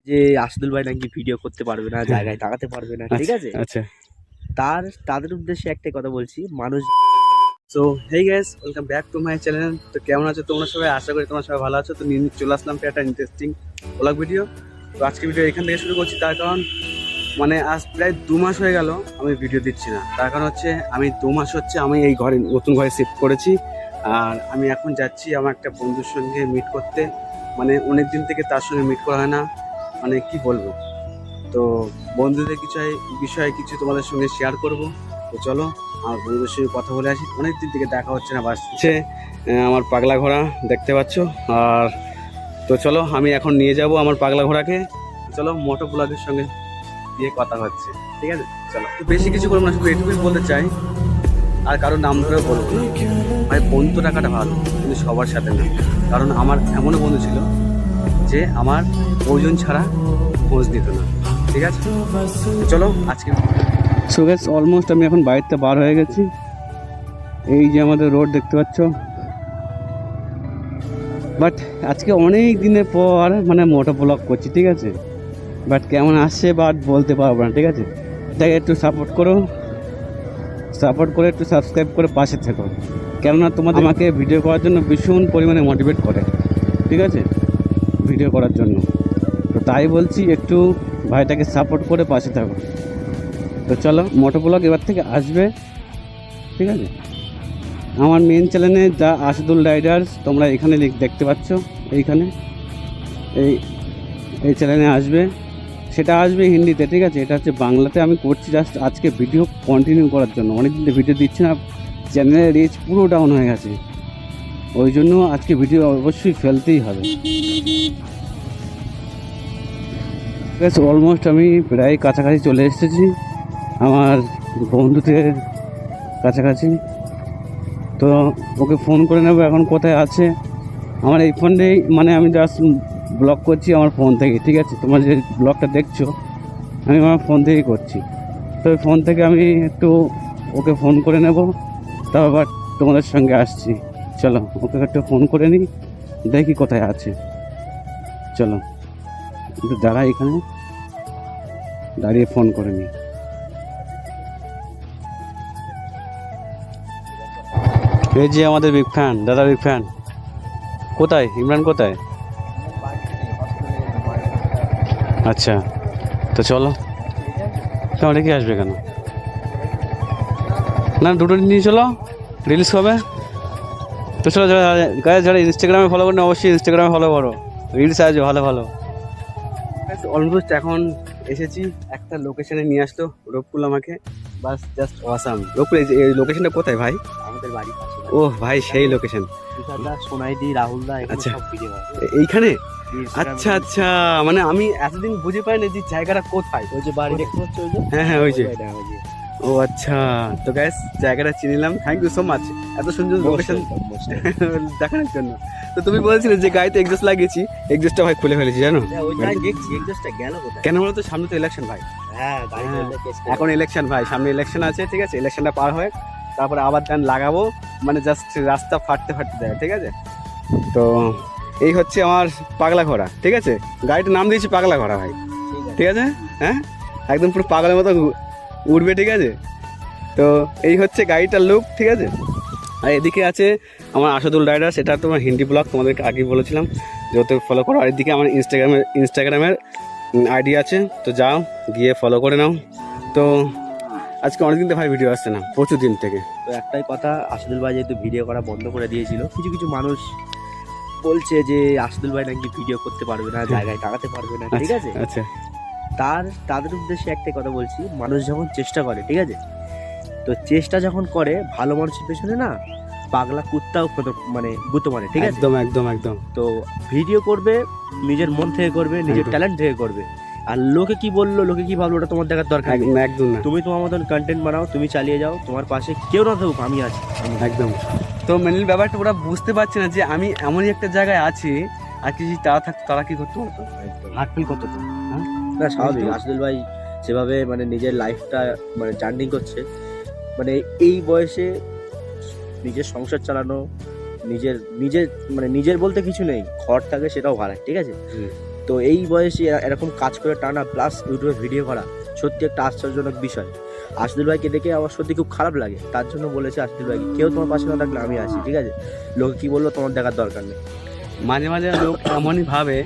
যে আশদুল ভাই নাকি ভিডিও করতে পারবে না, জায়গায় দাঁড়াতে পারবে না, ঠিক আছে? আচ্ছা। তাদের উদ্দেশ্যে একটাই কথা বলছি, মানুষ। So hey guys, welcome back to my channel. তো কেমন আছো তোমরা সবাই? আশা করি তোমরা সবাই ভালো আছো। তো নিয়ে চলে আসলাম একটা ইন্টারেস্টিং ব্লগ ভিডিও। তো আজকে ভিডিও এখান থেকে শুরু করছি, তার কারণ মানে আজ প্রায় 2 মাস হয়ে গেল আমি ভিডিও দিচ্ছি না। তার কারণ হচ্ছে আমি 2 মাস হচ্ছে আমি এই ঘরে নতুন ঘরে শিফট করেছি, আর আমি এখন যাচ্ছি আমার একটা বন্ধুর সঙ্গে মিট করতে। মানে অনেক দিন থেকে তার সঙ্গে মিট করা হয় না, মানে কি বলবো। তো বন্ধুদের বিষয়ে কিছু তোমাদের সঙ্গে শেয়ার করব। তো চলো আমার বন্ধুদের সঙ্গে কথা বলে আসি, অনেক দিন থেকে দেখা হচ্ছে না। বাসছে আমার পাগলা ঘোড়া দেখতে পাচ্ছ। আর তো চলো আমি এখন নিয়ে যাব আমার পাগলা ঘোড়াকে। চলো মোটো ব্লগের সঙ্গে দিয়ে কথা হচ্ছে, ঠিক আছে? চলো, তো বেশি কিছু করবো না, শুধু এটুকুই বলতে চাই, আর কারোর নাম ধরেও বলবো না ভাই। বন্ধু টাকাটা ভালো, কিন্তু সবার সাথে না। কারণ আমার এমনও বন্ধু ছিল যে আমার প্রয়োজন ছাড়া খোঁজ দিত না, ঠিক আছে? চলো আজকে সো গাইস, অলমোস্ট আমি এখন বাড়িতে বার হয়ে গেছি। এই যে আমাদের রোড দেখতে পাচ্ছ। বাট আজকে অনেক দিনের পর মানে মোটো ব্লগ করছি, ঠিক আছে? বাট কেমন আসছে বাট বলতে পারবো না, ঠিক আছে? এটাকে একটু সাপোর্ট করে একটু সাবস্ক্রাইব করে পাশে থেকো, কেননা তোমাদের আমাকে ভিডিও করার জন্য ভীষণ পরিমাণে মোটিভেট করে, ঠিক আছে? ভিডিও করার জন্য। তো তাই বলছি একটু ভাইটাকে সাপোর্ট করে পাশে থাকো। তো চলো, মোটো ব্লগ এবার থেকে আসবে, ঠিক আছে? আমার মেন চ্যানেলে যা আশদুল রাইডার্স তোমরা এখানে দেখতে পাচ্ছ, এইখানে এই চ্যানেলে আসবে। সেটা আসবে হিন্দিতে, ঠিক আছে? এটা হচ্ছে বাংলাতে আমি করছি জাস্ট আজকে ভিডিও কন্টিনিউ করার জন্য। অনেকদিন ভিডিও দিচ্ছি না, চ্যানেলের রিচ পুরো ডাউন হয়ে গেছে, ওই জন্য আজকে ভিডিও অবশ্যই ফেলতেই হবে। অলমোস্ট আমি প্রায় কাছাকাছি চলে এসেছি আমার বন্ধুদের কাছাকাছি। তো ওকে ফোন করে নেবো এখন কোথায় আছে। আমার এই ফোনেই মানে আমি জাস্ট ব্লগ করছি আমার ফোন থেকে, ঠিক আছে? তোমার যে ব্লগটা দেখছো আমি আমার ফোন থেকেই করছি। তো ওই ফোন থেকে আমি একটু ওকে ফোন করে নেব, তারপর তোমাদের সঙ্গে আসছি। চলো ওকে একটু ফোন করে নিই, দেখি কোথায় আছে। চলো একটু দাঁড়াই, এখানে দাঁড়িয়ে ফোন করে নিই। এই যে আমাদের বিগ ফ্যান, দাদা বিগ ফ্যান। কোথায় ইমরান, কোথায়? আচ্ছা, তো চলো। কেন রেখে আসবে কেন? না, দুটো নিয়ে চলো, রিলিজ হবে। তো চলো, যারা ইনস্টাগ্রামে ফলো করেন অবশ্যই ইনস্টাগ্রামে ফলো করো, রিলস আসবে ভালো ভালো। অলমোস্ট এখন এসেছি একটা লোকেশনে, নিয়ে আসলো রূপকুল আমাকে। বাস জাস্ট অসাম। রূপকুল এই লোকেশনটা কোথায় ভাই? আমাদের বাড়ির পাশে। ও ভাই, সেই লোকেশন। সোনাইদি, রাহুলদা, আচ্ছা এইখানে। আচ্ছা আচ্ছা, মানে আমি এতদিন বুঝে পাইনি যে জায়গাটা কোথায়। ওই যে বাড়ি দেখতে পাচ্ছ, ওই যে, হ্যাঁ হ্যাঁ ওই যে। ও আচ্ছা, তো গাইস জায়গাটা চিনলাম। থ্যাংক ইউ সো মাচ এত সুন্দর লোকেশন দেখানোর জন্য। তো তুমি বলছিলে যে গাড়িতে এক্সজস্ট লাগিয়েছি, এক্সজস্টটা ভাই খুলে ফেলেছি, জানো? কেন বলো তো? সামনে তো ইলেকশন ভাই। হ্যাঁ, এখন ইলেকশন ভাই, সামনে ইলেকশন আছে, ঠিক আছে? ইলেকশনটা পার হয়ে তারপরে আবার দেন লাগাবো, মানে জাস্ট রাস্তা ফাটতে দেয়, ঠিক আছে? তো এই হচ্ছে আমার পাগলা ঘোড়া, ঠিক আছে? গাড়িটার নাম দিয়েছি পাগলা ঘোড়া ভাই, ঠিক আছে? হ্যাঁ, একদম পুরো পাগলের মতো উঠবে, ঠিক আছে? তো এই হচ্ছে গাড়িটার লুক, ঠিক আছে? আর এদিকে আছে আমার আশদুল রাইডার, সেটা তোমার হিন্দি ব্লগ, তোমাদেরকে আগেই বলেছিলাম যে ওতে ফলো করো। আর এদিকে আমার ইনস্টাগ্রামের আইডি আছে, তো যাও গিয়ে ফলো করে নাও। তো আজকে অনেকদিন থেকে ভাই ভিডিও আসছে না, প্রচুর দিন থেকে। তো একটাই কথা, আশদুল ভাই যেহেতু ভিডিও করা বন্ধ করে দিয়েছিল, কিছু মানুষ বলছে যে আশদুল ভাই নাকি ভিডিও করতে পারবে না, জায়গায় দাঁড়াতে পারবে না, ঠিক আছে? আচ্ছা, তাদের উদ্দেশ্যে একটাই কথা বলছি, মানুষ যখন চেষ্টা করে, ঠিক আছে? তো চেষ্টা যখন করে, ভালো মানুষের পেছনে না পাগলা কুত্তাও মানে গুঁতো মারে, ঠিক আছে? একদম একদম একদম। তো ভিডিও করবে নিজের মন থেকে করবে, নিজের ট্যালেন্ট থেকে করবে। আর লোকে কি বললো, লোকে কি ভাবলো, ওটা তোমার দেখার দরকার নেই। একদম না, তুমি তোমার মতন কন্টেন্ট বানাও, তুমি চালিয়ে যাও, তোমার পাশে কেউ না থাকুক, আমি আছি একদম। তো মেনলি ব্যাপারটা ওরা বুঝতে পারছে না যে আমি এমনই একটা জায়গায় আছি, আর কি তারা কি করতে পারতো, হার্ট ফিল করতো। তো না, স্বাভাবিক। আশদুল ভাই যেভাবে মানে নিজের লাইফটা মানে জার্নি করছে, মানে এই বয়সে নিজের সংসার চালানো, নিজের মানে নিজের বলতে কিছু নেই, ঘর থাকে সেটাও ভাড়ায়, ঠিক আছে? তো এই বয়সে এরকম কাজ করে টানা প্লাস ইউটিউবে ভিডিও করা সত্যি একটা আশ্চর্যজনক বিষয়। আশদুল ভাইকে দেখে আমার সত্যি খুব খারাপ লাগে, তার জন্য বলেছে আশদুল ভাইকে কেউ তোমার পাশে না থাকলে আমি আসি, ঠিক আছে? লোক কী বললো তোমার দেখার দরকার নেই। মাঝে মাঝে লোক এমনই ভাবে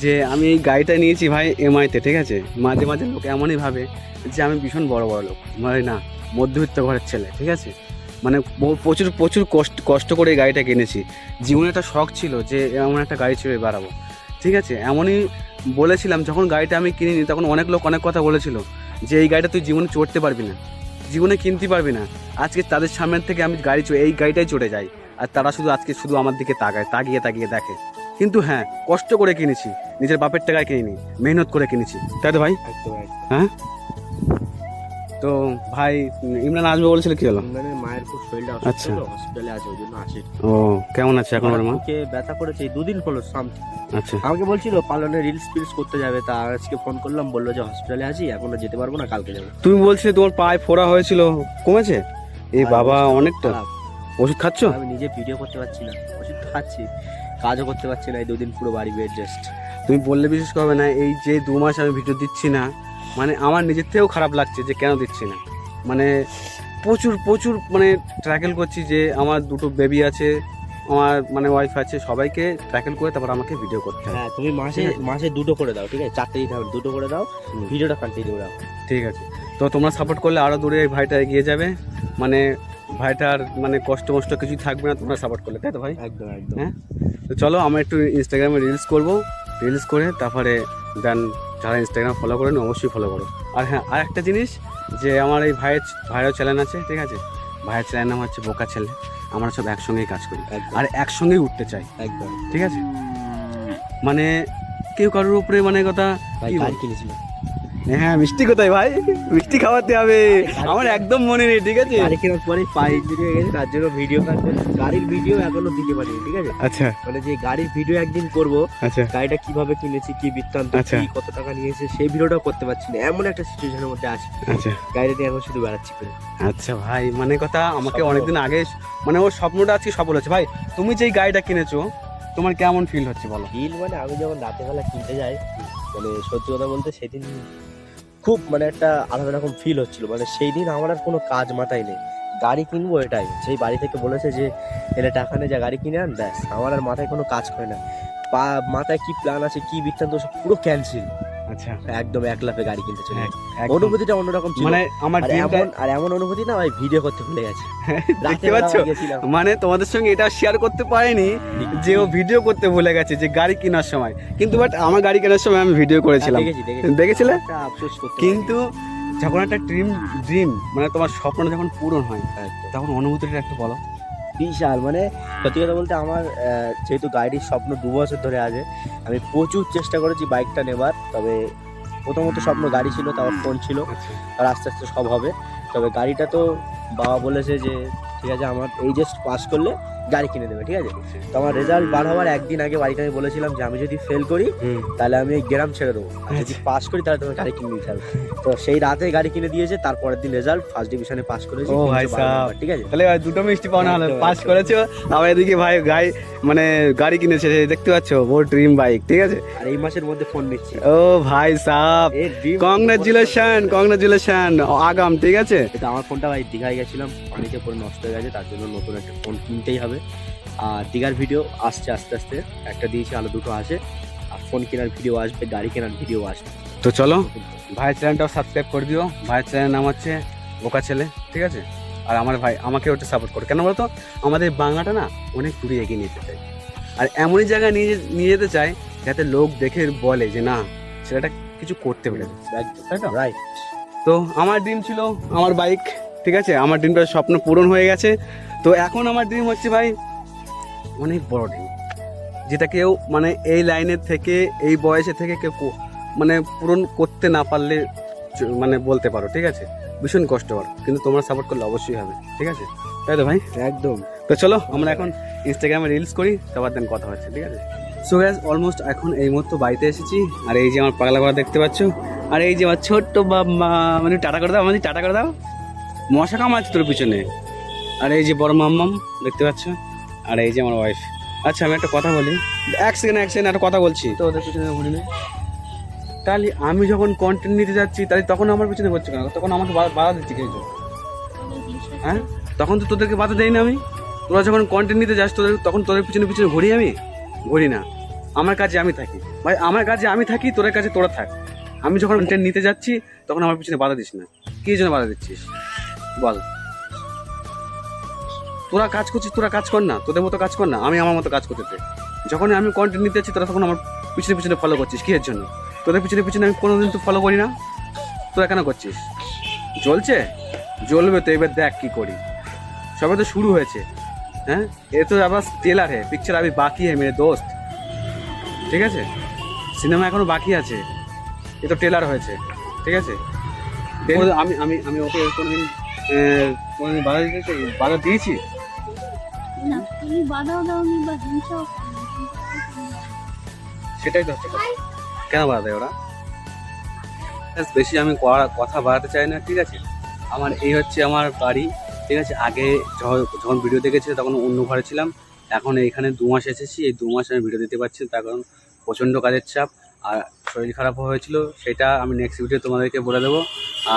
যে আমি এই গাড়িটা নিয়েছি ভাই এমআইতে, ঠিক আছে? মাঝে মাঝে লোক এমনই ভাবে যে আমি ভীষণ বড় বড় লোক, মানে না, মধ্যবিত্ত ঘরের ছেলে, ঠিক আছে? মানে প্রচুর প্রচুর কষ্ট করে এই গাড়িটা কিনেছি। জীবনে একটা শখ ছিল যে এমন একটা গাড়ি ছেড়ে বেড়াবো, ঠিক আছে? এমনই বলেছিলাম, যখন গাড়িটা আমি কিনিনি তখন অনেক লোক অনেক কথা বলেছিল যে এই গাড়িটা তুই জীবনে চড়তে পারবি না, জীবনে কিনতে পারবি না। আজকে তাদের সামনের থেকে আমি এই গাড়িটাই চড়ে যাই, আর তারা শুধু আমার দিকে তাকিয়ে দেখে। কিন্তু হ্যাঁ, কষ্ট করে কিনেছি, নিজের বাপের টাকায় কিনিনি, মেহনত করে কিনেছি, তাই তো ভাই? হ্যাঁ। তো ভাই ইমরান আসবে বলেছিল, কি হলো? ইমরানের মায়ের খুব শরীরটা আচ্ছা, হসপিটালে আছে, ওই জন্য আসে। ও কেমন আছে এখন ওর মা? ওকে ব্যথা করেছে, 2 দিন হলো সামথিং। আচ্ছা, আমাকে বলছিল পালনে রিলস করতে যাবে, তা আজকে ফোন করলাম, বললো যে হসপিটালে আছি, এখনো যেতে পারবো না, কালকে যাবো। তুমি বলছিলে তোমার পায়ে ফোড়া হয়েছিল, কমেছে? এই বাবা, অনেকটা ওষুধ খাচ্ছ? আমি নিজে ভিডিও করতে পারছি না, ওষুধ খাচ্ছি, কাজও করতে পারছি না, এই 2 দিন পুরো বাড়ি বেড রেস্ট। তুমি বললে বিশ্বাস করবে না, এই যে 2 মাস আমি ভিডিও দিচ্ছি না, মানে আমার নিজের থেকেও খারাপ লাগছে যে কেন দিচ্ছি না। মানে প্রচুর মানে ট্র্যাকেল করছি, যে আমার 2টো বেবি আছে, আমার মানে ওয়াইফ আছে, সবাইকে ট্র্যাকেল করে তারপর আমাকে ভিডিও করতে হয়। হ্যাঁ, তুমি মাসে 2টো করে দাও, ঠিক আছে? 4টে দিতে হবে, 2টো করে দাও, ভিডিওটা কন্টিনিউ রাখো, ঠিক আছে? তো তোমরা সাপোর্ট করলে আরও দূরে এই ভাইটা এগিয়ে যাবে, মানে ভাইটার মানে কষ্ট কিছুই থাকবে না তোমরা সাপোর্ট করলে, তাই তো ভাই? একদম। হ্যাঁ, তো চলো আমরা একটু ইনস্টাগ্রামে রিলস করবো, রিলস করে তারপরে দেন যারা ইনস্টাগ্রাম ফলো করেন অবশ্যই ফলো করো। আর হ্যাঁ, আর একটা জিনিস, যে আমার এই ভাইয়েরও চ্যানেল আছে, ঠিক আছে? ভাইয়ের চ্যানেল নাম হচ্ছে বোকা ছেলে। আমরা সব একসঙ্গেই কাজ করি আর একসঙ্গেই উঠতে চাই, একদম, ঠিক আছে? মানে কেউ কারোর উপরে মানে কথা গাড়ি কিনেছিল। হ্যাঁ, মিষ্টি কোথায় ভাই? মিষ্টি খাওয়াতে হবে, আমার একদম মনে নেই, ঠিক আছে? গাড়ি কেনার পরে পায়ে ইঞ্জুরি হয়ে গেছে, তার জন্য ভিডিও গাড়ির ভিডিও এখনো দিতে পারিনি, ঠিক আছে? আচ্ছা, মানে যে গাড়ির ভিডিও একদিন করব, আচ্ছা, গাড়িটা কিভাবে কিনেছি, কি বৃত্তান্ত, কি কত টাকা নিয়েছে, সেই ভিডিওটাও করতে পারছি না, এমন একটা সিচুয়েশনের মধ্যে আছি। আচ্ছা, গাড়িটা নিয়ে এখন শুধু বেড়াচ্ছি করে। আচ্ছা ভাই, মানে কথা আমাকে অনেকদিন আগে মানে ওর স্বপ্নটা আজকে সফল হচ্ছে। ভাই তুমি যেই গাড়িটা কিনেছো তোমার কেমন ফিল হচ্ছে বলো? ফিল মানে আমি যখন রাতের বেলা কিনতে যাই, মানে সত্যি কথা বলতে সেদিন খুব মানে একটা আলাদা রকম ফিল হচ্ছিল। মানে সেই দিন আমার আর কোনো কাজ মাথায় নেই, গাড়ি কিনবো এটাই। সেই বাড়ি থেকে বলেছে যে এলে টাকা নিয়ে যা গাড়ি কিনে আন, ব্যাস। আমার আর মাথায় কোনো কাজ করে না, মাথায় কি প্ল্যান আছে, কি বৃত্তান্ত, সব পুরো ক্যান্সেল। আচ্ছা, একদম 1 লাফে গাড়ি কিনতে চলে গেছে। অনুভূতিটা অন্যরকম ছিল, মানে আমার এমন অনুভূতি না ভাই, ভিডিও করতে ভুলে গেছে। দেখতে পাচ্ছ, মানে তোমাদের সঙ্গে এটা শেয়ার করতে পারিনি যে ও ভিডিও করতে ভুলে গেছে যে গাড়ি কেনার সময়, কিন্তু বাট আমার গাড়ি কেনার সময় আমি ভিডিও করেছিলাম, দেখেছিলে? কিন্তু যখন একটা ড্রিম মানে তোমার স্বপ্নটা যখন পূরণ হয় তখন অনুভূতিটা একটু বলো। বিশাল, মানে সত্যি কথা বলতে আমার যেহেতু গাড়ির স্বপ্ন 2 বছর ধরে আছে, আমি প্রচুর চেষ্টা করেছি বাইকটা নেবার। তবে প্রথমত স্বপ্ন গাড়ি ছিল, তারপর ফোন ছিল, আর আস্তে আস্তে সব হবে। তবে গাড়িটা তো বাবা বলেছে যে ঠিক আছে, আমার এই জাস্ট পাস করলে গাড়ি কিনে দেবে, ঠিক আছে? তো আমার রেজাল্ট বার হওয়ার একদিন আগে বাড়িতে আমি বলেছিলাম যে আমি যদি ফেল করি তাহলে আমি এই গ্রাম ছেড়ে দেবো, আর যদি পাস করি তাহলে তোমার গাড়ি কিনে দিতে হবে। তো সেই রাতে গাড়ি কিনে দিয়েছে, তারপরের দিন রেজাল্ট, ফার্স্ট ডিভিশনে পাস করেছি। ও ভাই সাহেব, ঠিক আছে, তাহলে দুটো মিষ্টি পাওনা হলো, পাস করেছো। আবার এদিকে ভাই মানে গাড়ি কিনেছে, দেখতে পাচ্ছ, ওর ড্রিম বাইক, ঠিক আছে? আর এই মাসের মধ্যে ফোন নিচ্ছি। ও ভাই সাহেব, কংগ্রাচুলেশন আগাম, ঠিক আছে? এটা আমার ফোনটা ভাই দীঘায় গেছিলাম, পানিতে পরে নষ্ট হয়ে গেছে, তার জন্য নতুন একটা ফোন কিনতেই হবে। আর দীঘার ভিডিও আসছে আস্তে আস্তে, একটা দিয়েছি, আলো 2টো আসে, আর ফোন কেনার ভিডিও আসবে, গাড়ি কেনার ভিডিও আসবে। তো চলো ভাইয়ের চ্যানেলটাও সাবস্ক্রাইব করে দিও। ভাইয়ের চ্যানেল নাম হচ্ছে বোকা ছেলে, ঠিক আছে? আর আমার ভাই আমাকে ওটা সাপোর্ট করে, কেন বলতো? আমাদের বাংলাটা না অনেক দূরে এগিয়ে নিতে চাই, আর এমনই জায়গায় নিয়ে যেতে চাই যাতে লোক দেখে বলে যে না, ছেলেটা কিছু করতে পেরেছে, তাই তো? রাইট। তো আমার ড্রিম ছিল আমার বাইক, ঠিক আছে? আমার ড্রিমটা স্বপ্ন পূরণ হয়ে গেছে। তো এখন আমার ড্রিম হচ্ছে ভাই অনেক বড় ড্রিম, যেটা কেউ মানে এই লাইনের থেকে, এই বয়সে থেকে কেউ মানে পূরণ করতে না পারলে মানে বলতে পারো, ঠিক আছে? ভীষণ কষ্টকর, কিন্তু তোমরা সাপোর্ট করলে অবশ্যই হবে, ঠিক আছে? তাই তো ভাই? একদম। তো চলো আমরা এখন ইনস্টাগ্রামে রিলস করি, তারপর দেন কথা হচ্ছে, ঠিক আছে? সো গাইস, অলমোস্ট এখন এই মুহূর্তে বাড়িতে এসেছি, আর এই যে আমার পাগলা করা দেখতে পাচ্ছ, আর এই যে আমার ছোট্ট বাবা, মানে টাটা করে দাও, টাটা করে দাও, মশা কামাচ্ছে তোর পিছনে। আর এই যে বড় মাম্মাম দেখতে পাচ্ছ, আর এই যে আমার ওয়াইফ, আচ্ছা আমি একটা কথা বলি, এক সেকেন্ড একটা কথা বলছি। তো ওদের পিছনে ঘুরি না, তাহলে আমি যখন কন্টেন্ট নিতে যাচ্ছি তাহলে তখন আমার পিছনে করছে কেন? তখন আমাকে বাধা দিচ্ছে কিছু, হ্যাঁ? তখন তো তোদেরকে বাধা দেই না আমি। তোরা যখন কন্টেন্ট নিতে যাস তখন তোদের পিছনে পিছনে ঘুরি আমি? ঘুরি না। আমার কাজে আমি থাকি ভাই, আমার কাজে আমি থাকি, তোদের কাছে তোরা থাক। আমি যখন কন্টেন্ট নিতে যাচ্ছি তখন আমার পিছনে বাধা দিস না। কী জন্য বাধা দিচ্ছিস বল? তোরা কাজ করছিস, তোরা কাজ কর না, তোদের মতো কাজ কর না, আমি আমার মতো কাজ করতে দে। যখন আমি কন্টেন্ট নিতে যাচ্ছি তোরা তখন আমার পিছনে পিছনে ফলো করছিস কিসের জন্য? তোদের পিছনে পিছনে আমি কোনোদিন তো ফলো করি না, তোরা কেন করছিস? জ্বলছে, জ্বলবে তো, এবার দেখ কি করি। সবে তো শুরু হয়েছে, হ্যাঁ? এ তো আবার ট্রেলার হে, পিকচার আবি বাকি হে মেরে দোস্ত, ঠিক আছে? সিনেমা এখনো বাকি আছে, এ তো ট্রেলার হয়েছে, ঠিক আছে? আমি আমি আমি ওকে কোনোদিন কোনোদিন বাধা দিয়েছি? না, তুমি বাধাও দাওনি বা হিংসাও করনি। সেটাই তো হচ্ছে কথা। কেন বাধা দেয় ওরা? বেশি আমি কথা বাড়াতে চাই না, ঠিক আছে? আমার এই হচ্ছে আমার বাড়ি, ঠিক আছে? আগে যখন ভিডিও দেখেছিল তখন অন্য ঘরে ছিলাম, এখন এইখানে 2 মাস এসেছি। এই 2 মাস আমি ভিডিও দিতে পারছি না, তার কারণ প্রচণ্ড কাজের চাপ আর শরীর খারাপও হয়েছিল, সেটা আমি নেক্সট ভিডিও তোমাদেরকে বলে দেবো।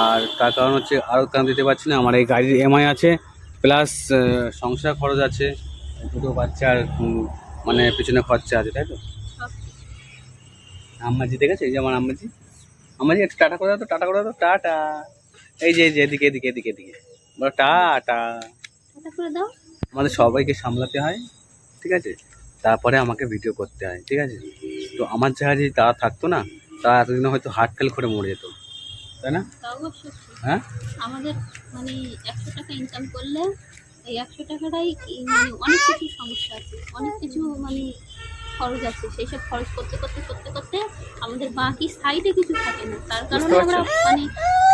আর তার কারণ হচ্ছে আরও কারণ দিতে পারছি না, আমার এই গাড়ির EMI আছে, প্লাস সংসার খরচ আছে, দুটো বাচ্চার মানে পিছনে খরচা আছে, তাই তো? আম্মাজি দেখেছে, এই যে আমার আম্মাজি, আমাজি একটু টাটা করে দাও তো, টাটা করে দাও তো, টাটা। এই যে এদিকে এদিকে এদিকে এদিকে বলো টাটা। এটা করে দাও। আমাদের সবাইকে সামলাতে হয়, ঠিক আছে? তারপরে আমাকে ভিডিও করতে হয়, ঠিক আছে? তো আমার জায়গায় যদি তারা থাকতো না, তারা এতদিনে হয়তো হার্ট ফেল করে মরে যেত, তাই না? তা অবশ্যই। হ্যাঁ, আমাদের মানে 100 টাকা ইনকাম করলে এই 100 টাকাটাই মানে অনেক কিছু সমস্যা আছে, অনেক কিছু মানে খরচ আছে, সেই সব খরচ করতে করতে করতে করতে আমাদের বাকি সাইডে কিছু থাকে না, তার কারণে বুঝতে আমরা পারছো? মানে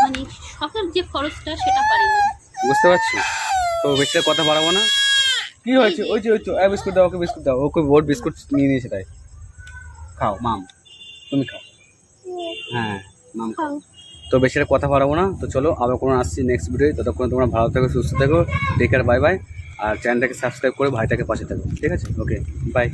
মানে শখের যে খরচটা সেটা পারি না। বুঝতে পারছি। তো বেশি কথা বাড়াবো না। কি হয়েছে? ওই তো বিস্কুট দাও, ওকে বিস্কুট দাও, ওকে ওর বিস্কুট নিয়ে নিয়েছে, তাই খাও মাম, তুমি খাও, হ্যাঁ মাম খাও। খাও। তো বেশি কথা বাড়াবো না, তো চলো আবার কোনো আসছি নেক্সট ভিডিও। ততক্ষণ তোমরা ভালো থাকো, সুস্থ থাকো, টেক কেয়ার, বাই বাই। আর চ্যানেলটাকে সাবস্ক্রাইব করে ভাইটাকে পাশে থাকো, ঠিক আছে? ওকে, বাই।